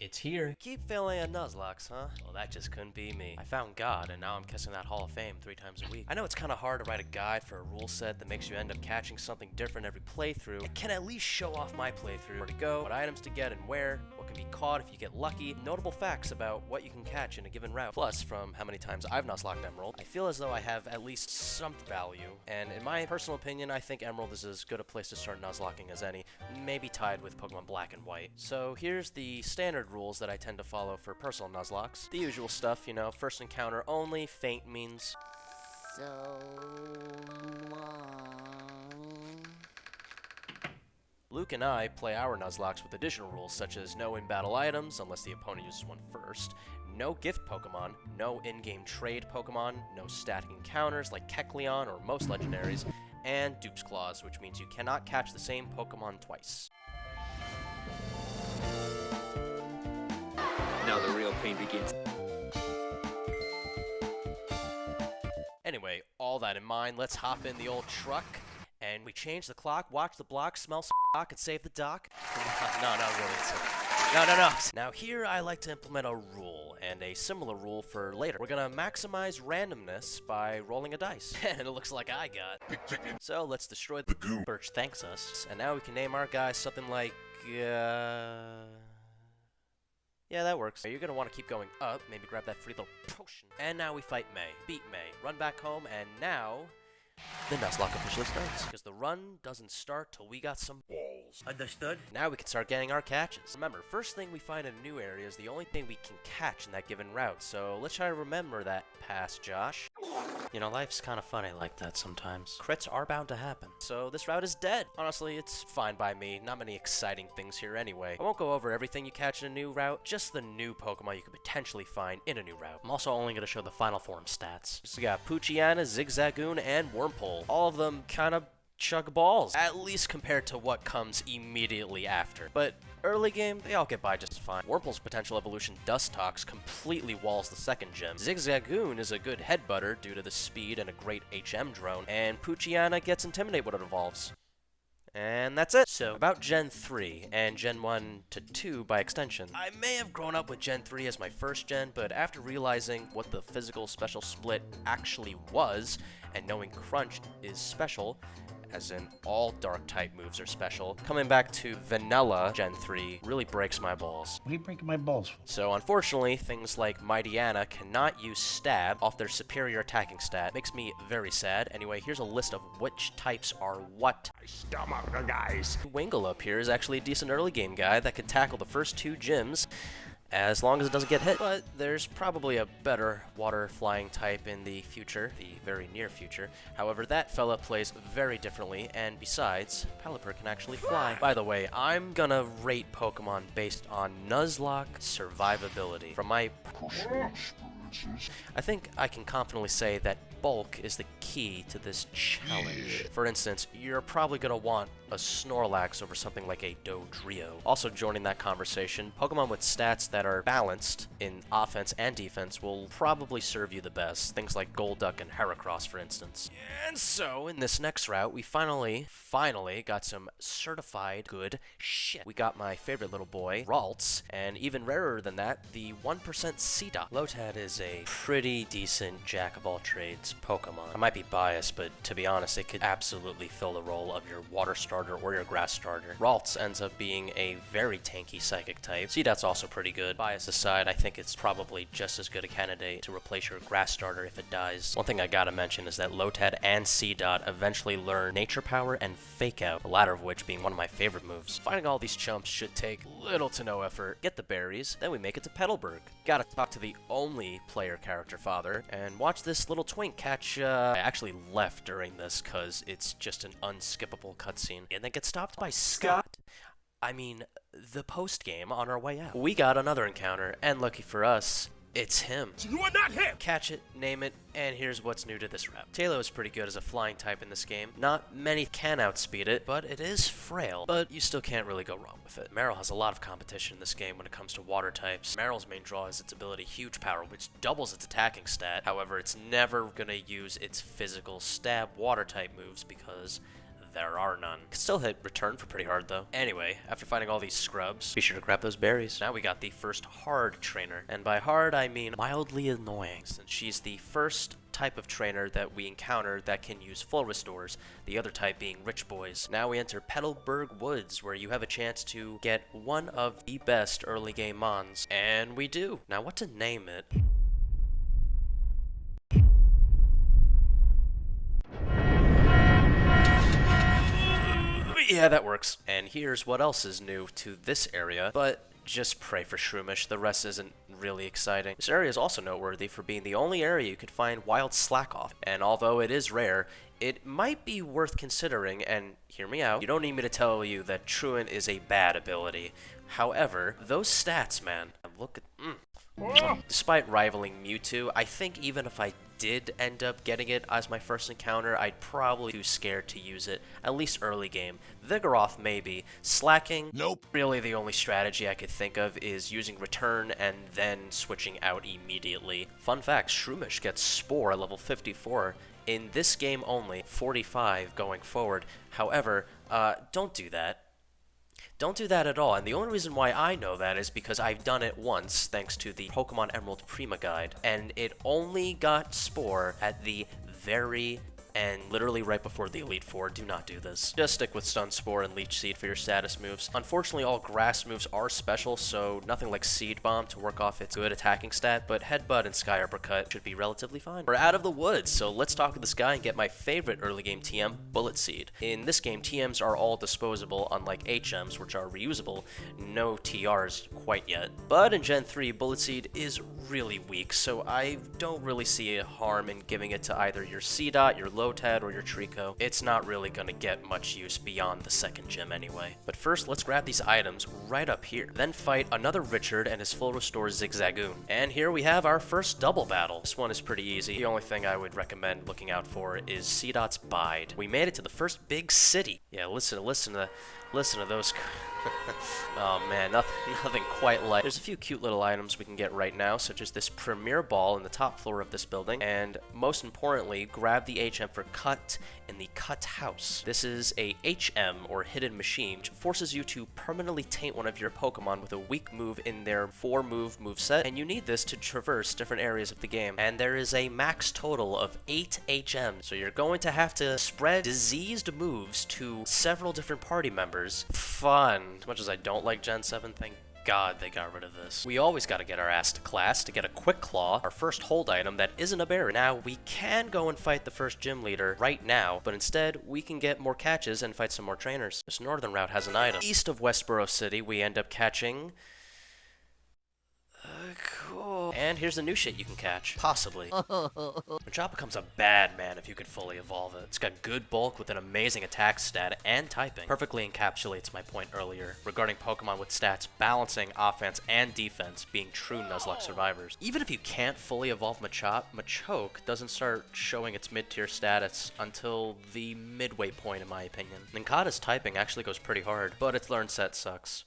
It's here. Keep failing at Nuzlocks, huh? Well, that just couldn't be me. I found God, and now I'm kissing that Hall of Fame 3 times a week. I know it's kind of hard to write a guide for a rule set that makes you end up catching something different every playthrough. I can at least show off my playthrough, where to go, what items to get and where, what can be caught if you get lucky, notable facts about what you can catch in a given route. Plus, from how many times I've Nuzlocked Emerald, I feel as though I have at least some value. And in my personal opinion, I think Emerald is as good a place to start Nuzlocking as any, maybe tied with Pokemon Black and White. So here's the standard rules that I tend to follow for personal Nuzlocks. The usual stuff, you know, first encounter only, faint means So Luke and I play our Nuzlocks with additional rules such as no in-battle items unless the opponent uses one first, no gift Pokemon, no in-game trade Pokemon, no static encounters like Kecleon or most legendaries, and Dupe's Clause, which means you cannot catch the same Pokemon twice. Now the real pain begins. Anyway, all that in mind, let's hop in the old truck, and we change the clock, watch the block, smell and save the dock. No, not really. No. Now here I like to implement a rule, and a similar rule for later. We're gonna maximize randomness by rolling a dice. And it looks like I got. So let's destroy the goo. Birch thanks us, and now we can name our guy something like, yeah, that works. You're gonna want to keep going up, maybe grab that free little potion. And now we fight May, beat May, run back home, and now the Nuzlocke officially starts. Because the run doesn't start till we got some balls. Understood? Now we can start getting our catches. Remember, first thing we find in a new area is the only thing we can catch in that given route, so let's try to remember that, past Josh. You know, life's kind of funny like that sometimes. Crits are bound to happen. So this route is dead. Honestly, it's fine by me. Not many exciting things here anyway. I won't go over everything you catch in a new route, just the new Pokemon you could potentially find in a new route. I'm also only going to show the final form stats. So we got Poochyena, Zigzagoon, and Wurmple. All of them kind of chug balls, at least compared to what comes immediately after. But early game, they all get by just fine. Wurmple's potential evolution, Dustox, completely walls the second gym. Zigzagoon is a good headbutter due to the speed and a great HM drone, and Poochyena gets Intimidate when it evolves. And that's it. So, about Gen 3, and Gen 1 to 2 by extension. I may have grown up with Gen 3 as my first gen, but after realizing what the physical special split actually was, and knowing Crunch is special, as in all Dark-type moves are special, coming back to Vanilla Gen 3 really breaks my balls. What are you breaking my balls for? So unfortunately, things like Mightyena cannot use Stab off their superior attacking stat. Makes me very sad. Anyway, here's a list of which types are what. Stomach the guys. Wingull up here is actually a decent early game guy that can tackle the first 2 gyms, as long as it doesn't get hit. But there's probably a better water flying type in the future, the very near future. However, that fella plays very differently, and besides, Pelipper can actually fly. By the way, I'm gonna rate Pokemon based on Nuzlocke survivability. From my I think I can confidently say that bulk is the key to this challenge. For instance, you're probably going to want a Snorlax over something like a Dodrio. Also joining that conversation, Pokemon with stats that are balanced in offense and defense will probably serve you the best. Things like Golduck and Heracross, for instance. And so, in this next route, we finally got some certified good shit. We got my favorite little boy, Ralts, and even rarer than that, the 1% Seedot. Lotad is a pretty decent jack-of-all-trades Pokemon. I might be biased, but to be honest, it could absolutely fill the role of your water starter or your grass starter. Ralts ends up being a very tanky psychic type. Seedot's also pretty good. Bias aside, I think it's probably just as good a candidate to replace your grass starter if it dies. One thing I gotta mention is that Lotad and Seedot eventually learn Nature Power and Fake Out, the latter of which being one of my favorite moves. Finding all these chumps should take little to no effort. Get the berries, then we make it to Petalburg. Gotta talk to the only player character father, and watch this little twink catch, I actually left during this because it's just an unskippable cutscene, and then get stopped by Scott. I mean, the post-game on our way out. We got another encounter, and lucky for us, it's him. You are not him! Catch it, name it, and here's what's new to this route. Tailo is pretty good as a flying type in this game. Not many can outspeed it, but it is frail. But you still can't really go wrong with it. Marill has a lot of competition in this game when it comes to water types. Marill's main draw is its ability Huge Power, which doubles its attacking stat. However, it's never gonna use its physical stab water type moves because there are none. Could still hit return for pretty hard though. Anyway, after finding all these scrubs, be sure to grab those berries. Now we got the first hard trainer. And by hard, I mean mildly annoying, since she's the first type of trainer that we encounter that can use full restores, the other type being Rich Boys. Now we enter Petalburg Woods, where you have a chance to get one of the best early game mons. And we do. Now what to name it? Yeah, that works. And here's what else is new to this area, but just pray for Shroomish, the rest isn't really exciting. This area is also noteworthy for being the only area you could find wild Slackoth, and although it is rare, it might be worth considering, and hear me out, you don't need me to tell you that Truant is a bad ability. However, those stats, man, look at... Despite rivaling Mewtwo, I think even if I did end up getting it as my first encounter, I'd probably be too scared to use it, at least early game. Vigoroth maybe. Slacking? Nope. Really the only strategy I could think of is using Return and then switching out immediately. Fun fact, Shroomish gets Spore at level 54. In this game only, 45 going forward. However, don't do that. Don't do that at all, and the only reason why I know that is because I've done it once, thanks to the Pokemon Emerald Prima Guide, and it only got Spore at the very end, literally right before the Elite Four. Do not do this. Just stick with Stun Spore and Leech Seed for your status moves. Unfortunately, all grass moves are special, so nothing like Seed Bomb to work off its good attacking stat, but Headbutt and Sky Uppercut should be relatively fine. We're out of the woods, so let's talk to this guy and get my favorite early game TM, Bullet Seed. In this game, TMs are all disposable, unlike HMs, which are reusable. No TRs quite yet. But in Gen 3, Bullet Seed is really weak, so I don't really see a harm in giving it to either your C-Dot, your Lotad, or your Trico. It's not really gonna get much use beyond the second gym anyway. But first, let's grab these items right up here. Then fight another Richard and his full restore Zigzagoon. And here we have our first double battle. This one is pretty easy. The only thing I would recommend looking out for is C-Dot's Bide. We made it to the first big city. Yeah, listen to those. Oh man, nothing quite like. There's a few cute little items we can get right now, such as this Premier Ball in the top floor of this building, and most importantly, grab the HM for Cut in the Cut House. This is a HM, or Hidden Machine, which forces you to permanently taint one of your Pokemon with a weak move in their 4-move moveset, and you need this to traverse different areas of the game. And there is a max total of 8 HMs, so you're going to have to spread diseased moves to several different party members. Fun. As much as I don't like Gen 7, thank God they got rid of this. We always gotta get our ass to class to get a Quick Claw, our first hold item that isn't a berry. Now, we can go and fight the first gym leader right now, but instead, we can get more catches and fight some more trainers. This northern route has an item. East of Westboro City, we end up catching... cool. And here's the new shit you can catch. Possibly. Machop becomes a bad man if you can fully evolve it. It's got good bulk with an amazing attack stat and typing. Perfectly encapsulates my point earlier regarding Pokemon with stats balancing offense and defense being true Nuzlocke survivors. Even if you can't fully evolve Machop, Machoke doesn't start showing its mid-tier status until the midway point in my opinion. Nincada's typing actually goes pretty hard, but its learn set sucks.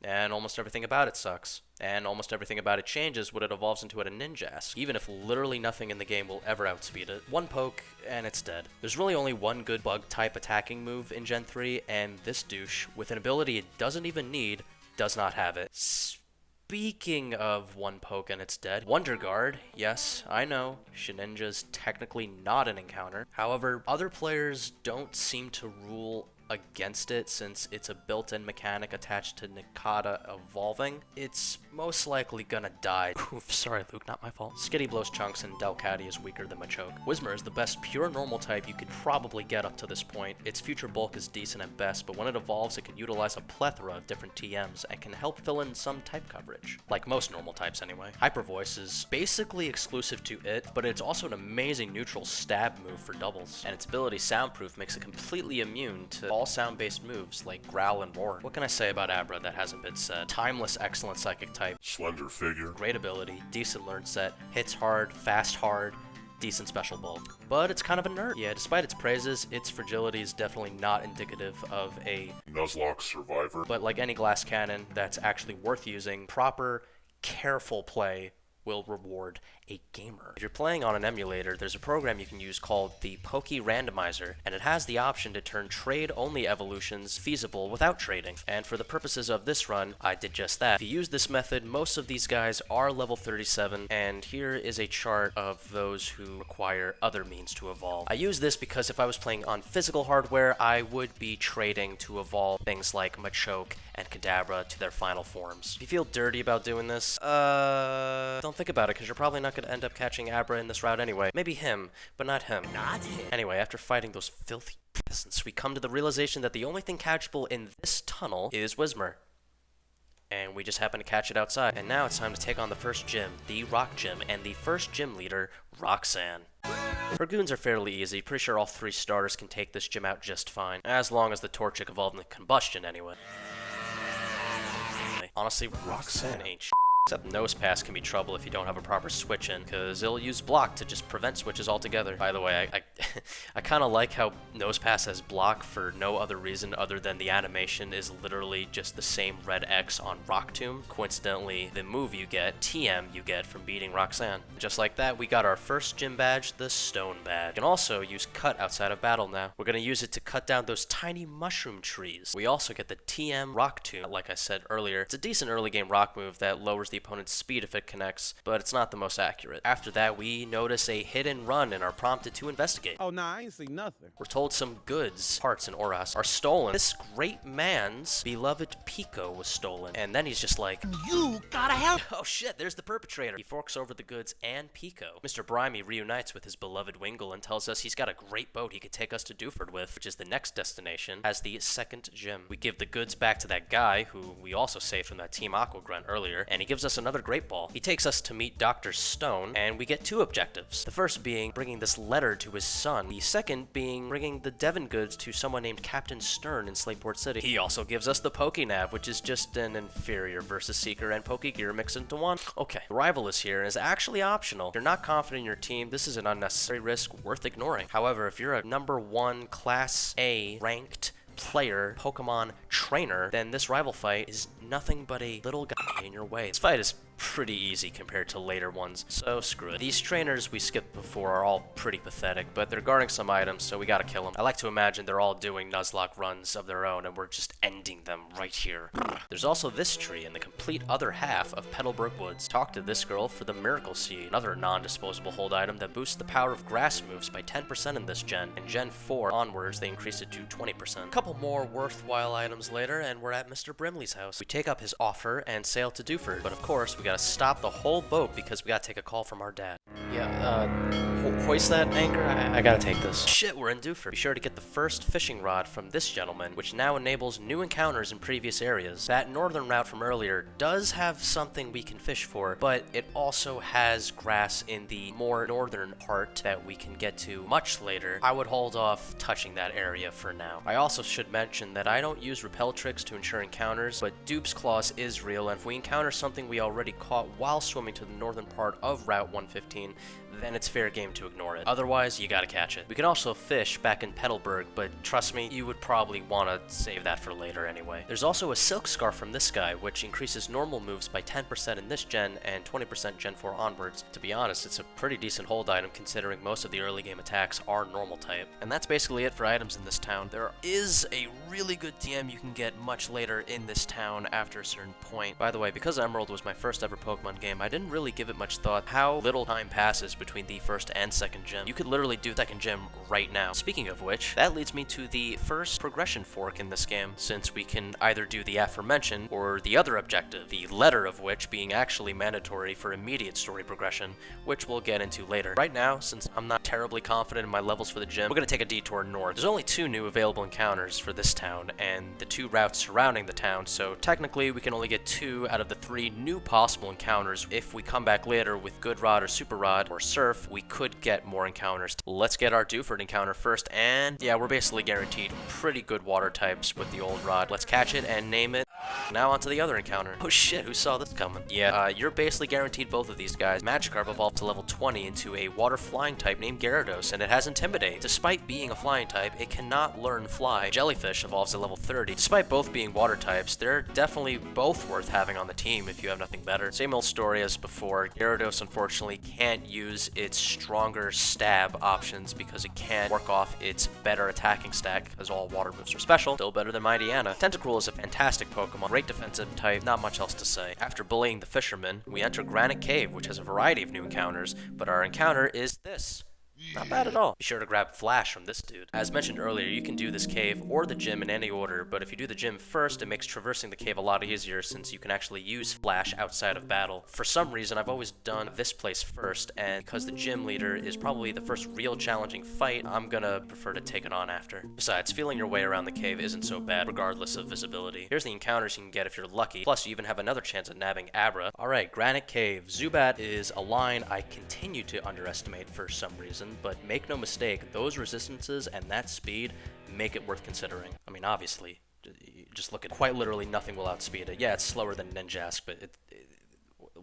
And almost everything about it sucks. And almost everything about it changes when it evolves into a Ninjask, even if literally nothing in the game will ever outspeed it. One poke, and it's dead. There's really only one good bug-type attacking move in Gen 3, and this douche, with an ability it doesn't even need, does not have it. Speaking of one poke and it's dead, Wonder Guard, yes, I know, Shedinja's technically not an encounter. However, other players don't seem to rule against it since it's a built-in mechanic attached to Nincada evolving. It's most likely gonna die. Oof, sorry Luke, not my fault. Skitty blows chunks and Delcatty is weaker than Machoke. Whismur is the best pure normal type you could probably get up to this point. Its future bulk is decent at best, but when it evolves it can utilize a plethora of different TMs and can help fill in some type coverage. Like most normal types anyway. Hyper Voice is basically exclusive to it, but it's also an amazing neutral stab move for doubles. And its ability Soundproof makes it completely immune to all sound-based moves like Growl and Roar. What can I say about Abra that hasn't been said? Timeless, excellent psychic type. Slender figure. Great ability, decent learn set, hits hard, fast hard, decent special bulk. But it's kind of a nerd. Yeah, despite its praises, its fragility is definitely not indicative of a Nuzlocke survivor. But like any glass cannon that's actually worth using, proper, careful play will reward a gamer. If you're playing on an emulator, there's a program you can use called the Poké Randomizer, and it has the option to turn trade-only evolutions feasible without trading. And for the purposes of this run, I did just that. If you use this method, most of these guys are level 37, and here is a chart of those who require other means to evolve. I use this because if I was playing on physical hardware, I would be trading to evolve things like Machoke and Kadabra to their final forms. If you feel dirty about doing this, don't think about it, because you're probably not going to end up catching Abra in this route anyway. Maybe him, but not him. Not him. Anyway, after fighting those filthy peasants, we come to the realization that the only thing catchable in this tunnel is Whismur. And we just happen to catch it outside. And now it's time to take on the first gym, the Rock Gym, and the first gym leader, Roxanne. Her goons are fairly easy. Pretty sure all 3 starters can take this gym out just fine. As long as the Torchic evolved into combustion anyway. Honestly, Roxanne ain't sh**. Except Nose Pass can be trouble if you don't have a proper switch in, because it'll use block to just prevent switches altogether. By the way, I kind of like how Nose Pass has block for no other reason other than the animation is literally just the same red X on Rock Tomb. Coincidentally, the move you get, TM you get from beating Roxanne. Just like that, we got our first gym badge, the Stone Badge. You can also use Cut outside of battle now. We're going to use it to cut down those tiny mushroom trees. We also get the TM Rock Tomb. Like I said earlier, it's a decent early game rock move that lowers the opponent's speed if it connects, but it's not the most accurate. After that, we notice a hit and run and are prompted to investigate. Oh, nah, I ain't seen nothing. We're told some goods, parts in Oras, are stolen. This great man's beloved Pico was stolen, and then he's just like, You gotta help. oh shit, there's the perpetrator. He forks over the goods and Pico. Mr. Brimey reunites with his beloved Wingle and tells us he's got a great boat he could take us to Dewford with, which is the next destination, as the second gym. We give the goods back to that guy, who we also saved from that Team Aqua grunt earlier, and he gives us another great ball. He takes us to meet Dr. Stone, and we get 2 objectives. The first being bringing this letter to his son. The second being bringing the Devon goods to someone named Captain Stern in Slateport City. He also gives us the Pokénav, which is just an inferior Versus Seeker and Pokégear mixed into one. Okay, the rival is here and is actually optional. If you're not confident in your team, this is an unnecessary risk worth ignoring. However, if you're a number 1 Class A ranked player Pokemon trainer, then this rival fight is nothing but a little guy in your way. This fight is pretty easy compared to later ones, so screw it. These trainers we skipped before are all pretty pathetic, but they're guarding some items, so we gotta kill them. I like to imagine they're all doing Nuzlocke runs of their own, and we're just ending them right here. There's also this tree in the complete other half of Petalburg Woods. Talk to this girl for the Miracle Seed, another non-disposable hold item that boosts the power of grass moves by 10% in this gen. In Gen 4 onwards, they increase it to 20%. A couple more worthwhile items later, and we're at Mr. Brimley's house. We take up his offer and sail to Dewford, but of course, we gotta stop the whole boat because we gotta take a call from our dad. Yeah, hoist that anchor? I gotta take this. Shit, we're in Dewford. Be sure to get the first fishing rod from this gentleman, which now enables new encounters in previous areas. That northern route from earlier does have something we can fish for, but it also has grass in the more northern part that we can get to much later. I would hold off touching that area for now. I also should mention that I don't use repel tricks to ensure encounters, but Dupe's Claws is real, and if we encounter something we already caught while swimming to the northern part of Route 115, then it's fair game to ignore it. Otherwise, you gotta catch it. We can also fish back in Petalburg, but trust me, you would probably want to save that for later anyway. There's also a Silk Scarf from this guy, which increases normal moves by 10% in this gen and 20% Gen 4 onwards. To be honest, it's a pretty decent hold item considering most of the early game attacks are normal type. And that's basically it for items in this town. There is a really good TM you can get much later in this town after a certain point. By the way, because Emerald was my first ever Pokemon game, I didn't really give it much thought how little time passes between the first and second gym. You could literally do second gym right now. Speaking of which, that leads me to the first progression fork in this game, since we can either do the aforementioned or the other objective, the letter of which being actually mandatory for immediate story progression, which we'll get into later. Right now, since I'm not terribly confident in my levels for the gym, we're gonna take a detour north. There's only 2 new available encounters for this town and the 2 routes surrounding the town, so technically we can only get 2 out of the 3 new possible encounters. If we come back later with Good Rod or Super Rod or Surf, we could get more encounters. Let's get our Dewford encounter first, and yeah, we're basically guaranteed pretty good water types with the old rod. Let's catch it and name it Now onto the other encounter. Oh shit, who saw this coming? Yeah, you're basically guaranteed both of these guys. Magikarp evolved to level 20 into a water flying type named Gyarados, and it has Intimidate. Despite being a flying type, it cannot learn Fly. Jellyfish evolves to level 30. Despite both being water types, they're definitely both worth having on the team if you have nothing better. Same old story as before. Gyarados unfortunately can't use its stronger stab options because it can't work off its better attacking stack, as all water moves are special. Still better than Mightyena. Tentacruel is a fantastic Pokemon. Great defensive type, not much else to say. After bullying the fisherman, we enter Granite Cave, which has a variety of new encounters, but our encounter is this. Not bad at all. Be sure to grab Flash from this dude. As mentioned earlier, you can do this cave or the gym in any order, but if you do the gym first, it makes traversing the cave a lot easier since you can actually use Flash outside of battle. For some reason, I've always done this place first, and because the gym leader is probably the first real challenging fight, I'm gonna prefer to take it on after. Besides, feeling your way around the cave isn't so bad, regardless of visibility. Here's the encounters you can get if you're lucky, plus you even have another chance at nabbing Abra. Alright, Granite Cave. Zubat is a line I continue to underestimate for some reason, but make no mistake, those resistances and that speed make it worth considering. I mean, obviously, just look at quite literally nothing will outspeed it. Yeah, it's slower than Ninjask, but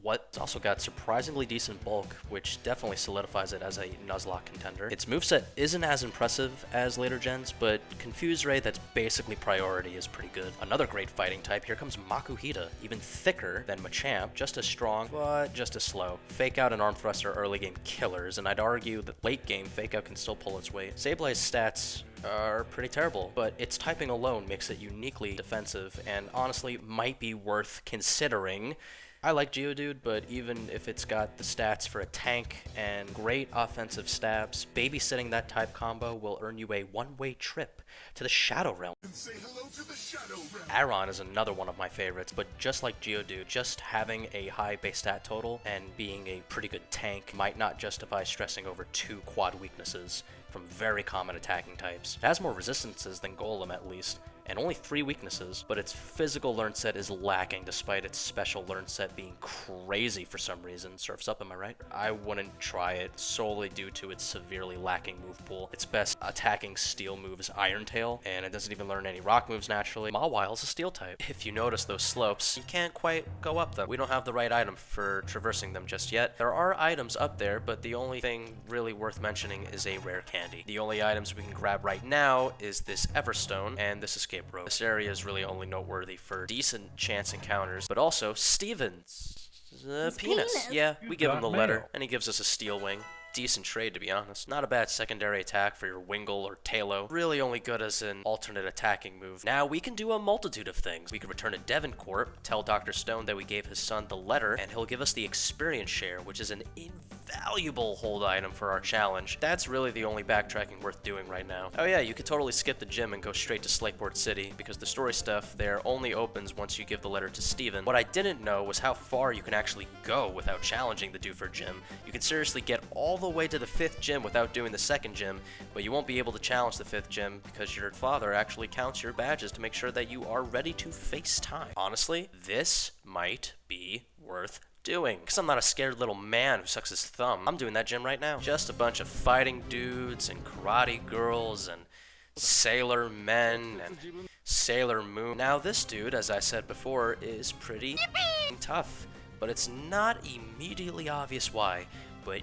it's also got surprisingly decent bulk, which definitely solidifies it as a Nuzlocke contender. Its moveset isn't as impressive as later gens, but Confuse Ray that's basically priority is pretty good. Another great fighting type, here comes Makuhita, even thicker than Machamp, just as strong, but just as slow. Fake Out and Arm Thrust are early game killers, and I'd argue that late game Fake Out can still pull its weight. Sableye's stats are pretty terrible, but its typing alone makes it uniquely defensive, and honestly might be worth considering. I like Geodude, but even if it's got the stats for a tank and great offensive stabs, babysitting that type combo will earn you a one-way trip to the Shadow Realm. Say hello to the Shadow Realm. Aron is another one of my favorites, but just like Geodude, just having a high base stat total and being a pretty good tank might not justify stressing over two quad weaknesses from very common attacking types. It has more resistances than Golem at least, and only 3 weaknesses, but its physical learn set is lacking despite its special learn set being crazy for some reason. Surf's Up, am I right? I wouldn't try it solely due to its severely lacking move pool. Its best attacking steel move is Iron Tail, and it doesn't even learn any rock moves naturally. Mawile is a steel type. If you notice those slopes, you can't quite go up them. We don't have the right item for traversing them just yet. There are items up there, but the only thing really worth mentioning is a rare candy. The only items we can grab right now is this Everstone and this Escape Rope. This area is really only noteworthy for decent chance encounters, but also Steven's penis. Yeah, we give him the letter, and he gives us a Steel Wing. Decent trade, to be honest. Not a bad secondary attack for your Wingull or Tailo. Really only good as an alternate attacking move. Now, we can do a multitude of things. We could return to Devincorp, tell Dr. Stone that we gave his son the letter, and he'll give us the experience share, which is an invaluable hold item for our challenge. That's really the only backtracking worth doing right now. Oh yeah, you could totally skip the gym and go straight to Slateport City, because the story stuff there only opens once you give the letter to Steven. What I didn't know was how far you can actually go without challenging the Dewford gym. You can seriously get all the way to the 5th gym without doing the 2nd gym, but you won't be able to challenge the 5th gym because your father actually counts your badges to make sure that you are ready to face time. Honestly, this might be worth doing, because I'm not a scared little man who sucks his thumb. I'm doing that gym right now. Just a bunch of fighting dudes and karate girls and sailor men and Sailor Moon. Now this dude, as I said before, is pretty tough, but it's not immediately obvious why, but